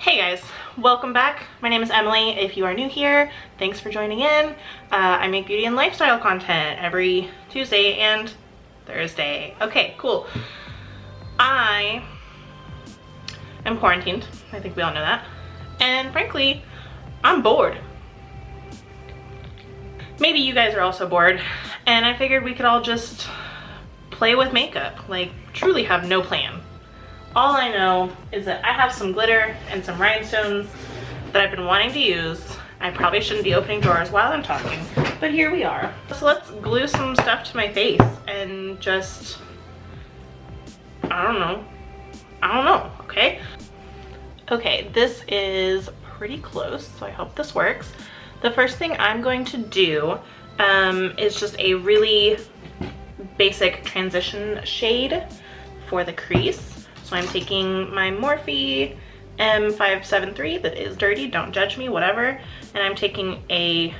Hey guys, welcome back. My name is Emily. If you are new here, thanks for joining in. I make beauty and lifestyle content every Tuesday and Thursday. Okay, cool. I am quarantined. I think we all know that. And frankly, I'm bored. Maybe you guys are also bored. And I figured we could all just play with makeup. Like, truly have no plan. All I know is that I have some glitter and some rhinestones that I've been wanting to use. I probably shouldn't be opening drawers while I'm talking, but here we are. So let's glue some stuff to my face and just, I don't know, okay? Okay, this is pretty close, so I hope this works. The first thing I'm going to do is just a really basic transition shade for the crease. So I'm taking my Morphe M573 that is dirty, don't judge me, whatever. And I'm taking a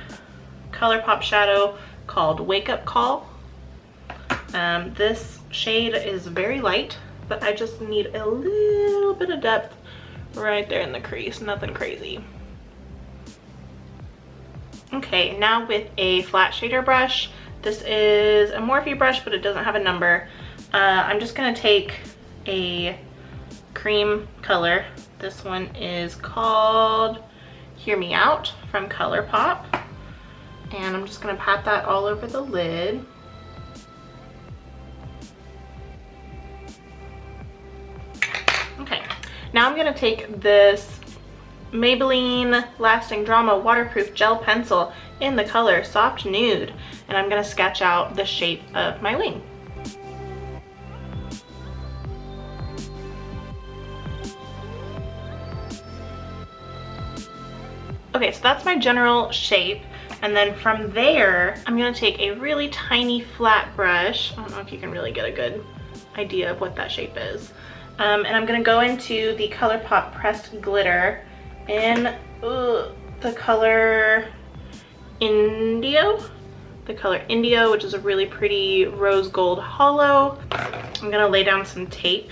Colourpop shadow called Wake Up Call. This shade is very light, but I just need a little bit of depth right there in the crease, nothing crazy. Okay, now with a flat shader brush, this is a Morphe brush, but it doesn't have a number. I'm just gonna take a cream color. This one is called Hear Me Out from Colourpop. And I'm just gonna pat that all over the lid. Okay, now I'm gonna take this Maybelline Lasting Drama Waterproof Gel Pencil in the color Soft Nude, and I'm gonna sketch out the shape of my wing. Okay, so that's my general shape, and then from there, I'm gonna take a really tiny flat brush. I don't know if you can really get a good idea of what that shape is. And I'm gonna go into the Colourpop Pressed Glitter in the color Indio. The color Indio, which is a really pretty rose gold holo. I'm gonna lay down some tape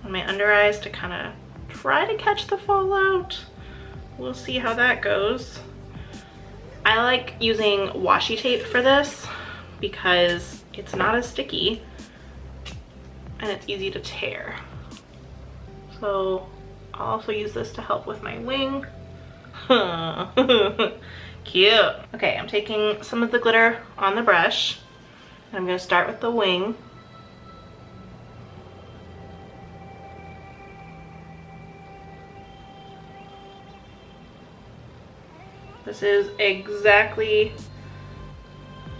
on my under eyes to kind of try to catch the fallout. We'll see how that goes. I like using washi tape for this because it's not as sticky and it's easy to tear. So I'll also use this to help with my wing. Cute. Okay, I'm taking some of the glitter on the brush and I'm gonna start with the wing. This is exactly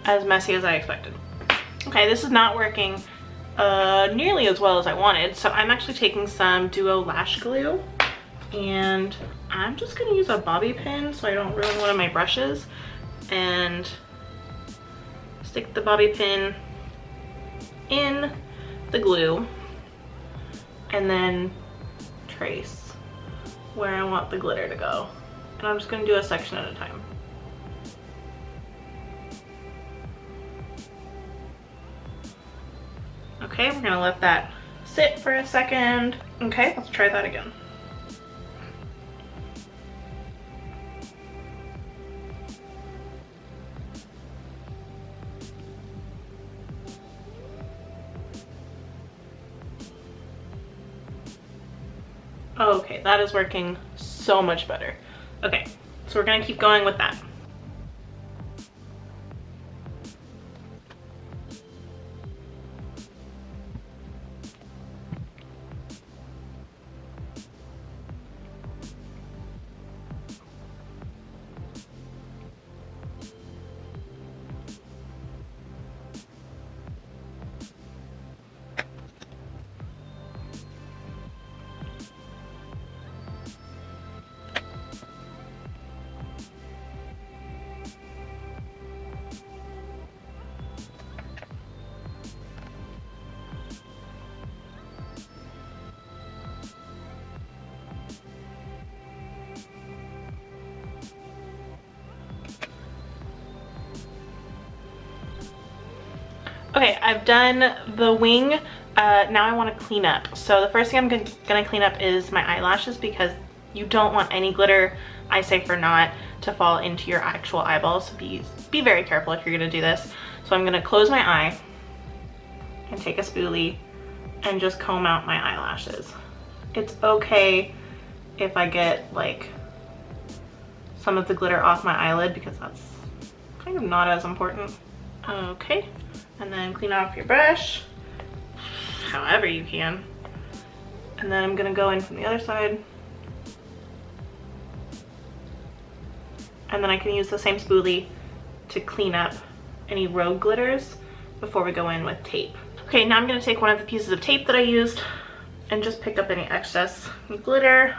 as messy as I expected. Okay, this is not working nearly as well as I wanted, so I'm actually taking some Duo Lash Glue, and I'm just gonna use a bobby pin so I don't ruin one of my brushes, and stick the bobby pin in the glue, and then trace where I want the glitter to go. And I'm just gonna do a section at a time. Okay, we're gonna let that sit for a second. Okay, let's try that again. Okay, that is working so much better. Okay, so we're gonna keep going with that. Okay, I've done the wing. Now I want to clean up. So the first thing I'm gonna clean up is my eyelashes because You don't want any glitter, I say for not, to fall into your actual eyeballs. So be very careful if you're gonna do this. So I'm gonna close my eye and take a spoolie and just comb out my eyelashes. It's okay if I get like some of the glitter off my eyelid because that's kind of not as important. Okay, and then clean off your brush however you can. And then I'm gonna go in from the other side. And then I can use the same spoolie to clean up any rogue glitters before we go in with tape. Okay, now I'm gonna take one of the pieces of tape that I used and just pick up any excess glitter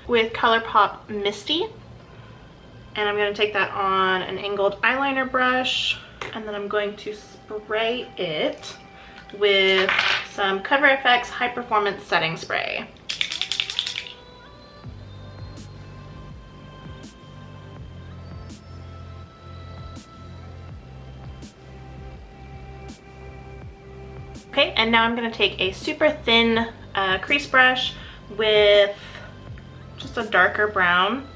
with Colourpop Misty. And I'm gonna take that on an angled eyeliner brush, and then I'm going to spray it with some Cover FX High Performance Setting Spray. Okay, and now I'm gonna take a super thin crease brush with just a darker brown.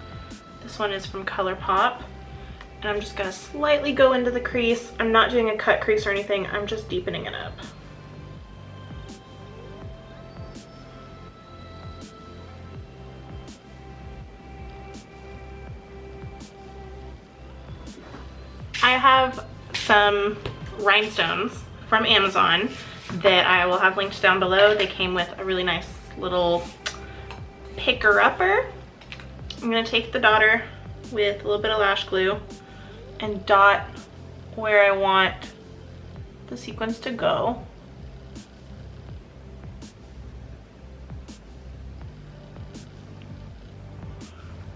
This one is from Colourpop. And I'm just gonna slightly go into the crease. I'm not doing a cut crease or anything, I'm just deepening it up. I have some rhinestones from Amazon that I will have linked down below. They came with a really nice little picker-upper. I'm gonna take the dotter with a little bit of lash glue and dot where I want the sequins to go.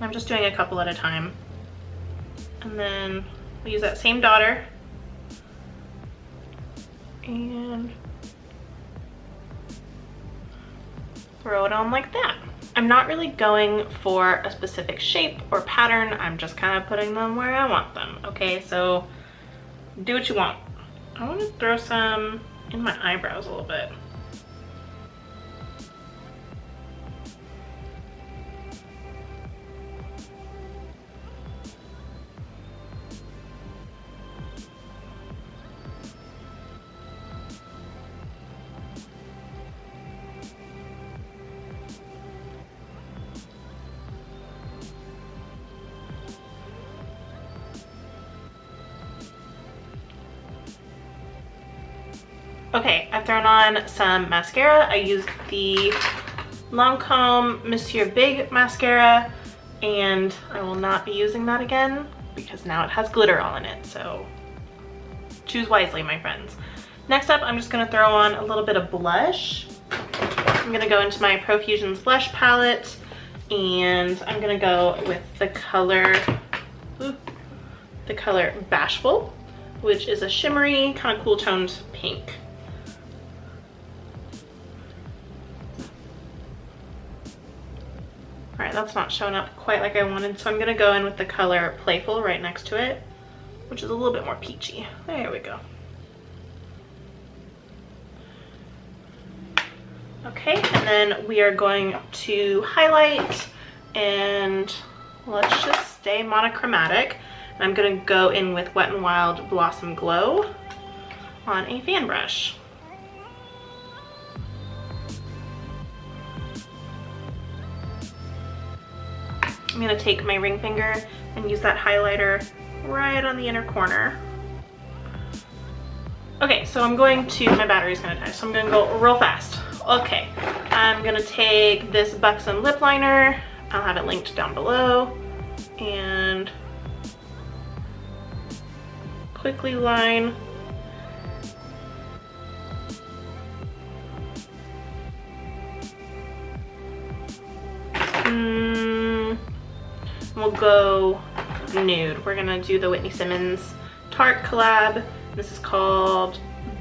I'm just doing a couple at a time. And then we'll use that same dotter and throw it on like that. I'm not really going for a specific shape or pattern. I'm just kind of putting them where I want them. Okay, so do what you want. I want to throw some in my eyebrows a little bit. Okay, I've thrown on some mascara. I used the Lancome Monsieur Big mascara, and I will not be using that again because now it has glitter all in it, so choose wisely, my friends. Next up, I'm just gonna throw on a little bit of blush. I'm gonna go into my Profusion's blush palette, and I'm gonna go with the color Bashful, which is a shimmery, kind of cool toned pink. All right, that's not showing up quite like I wanted, so I'm gonna go in with the color Playful right next to it, which is a little bit more peachy. There we go. Okay, and then we are going to highlight, and let's just stay monochromatic. I'm gonna go in with Wet n Wild Blossom Glow on a fan brush. I'm gonna take my ring finger and use that highlighter right on the inner corner. Okay, so I'm going to, my battery's gonna die, so I'm gonna go real fast. Okay, I'm gonna take this Buxom lip liner. I'll have it linked down below. And quickly line. We'll go nude. We're gonna do the Whitney Simmons Tarte collab. This is called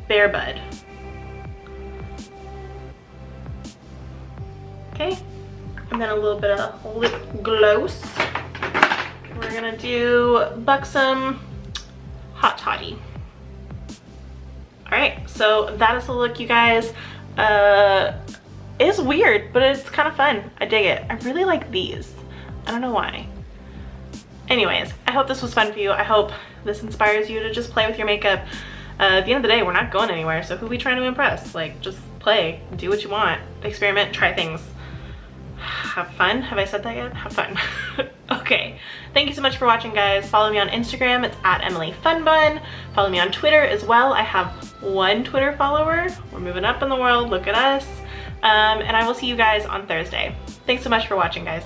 Bare Bud. Okay, and then a little bit of lip gloss. We're gonna do Buxom Hot Toddy. All right, so that is the look, you guys. It's weird, but it's kind of fun. I dig it. I really like these. I don't know why. Anyways, I hope this was fun for you. I hope this inspires you to just play with your makeup. At the end of the day, we're not going anywhere, so who are we trying to impress? Like, just play, do what you want, experiment, try things. Have fun. Have I said that yet? Have fun. Okay, thank you so much for watching, guys. Follow me on Instagram, it's at EmilyFunBun. Follow me on Twitter as well. I have 1 Twitter follower. We're moving up in the world, look at us. And I will see you guys on Thursday. Thanks so much for watching, guys.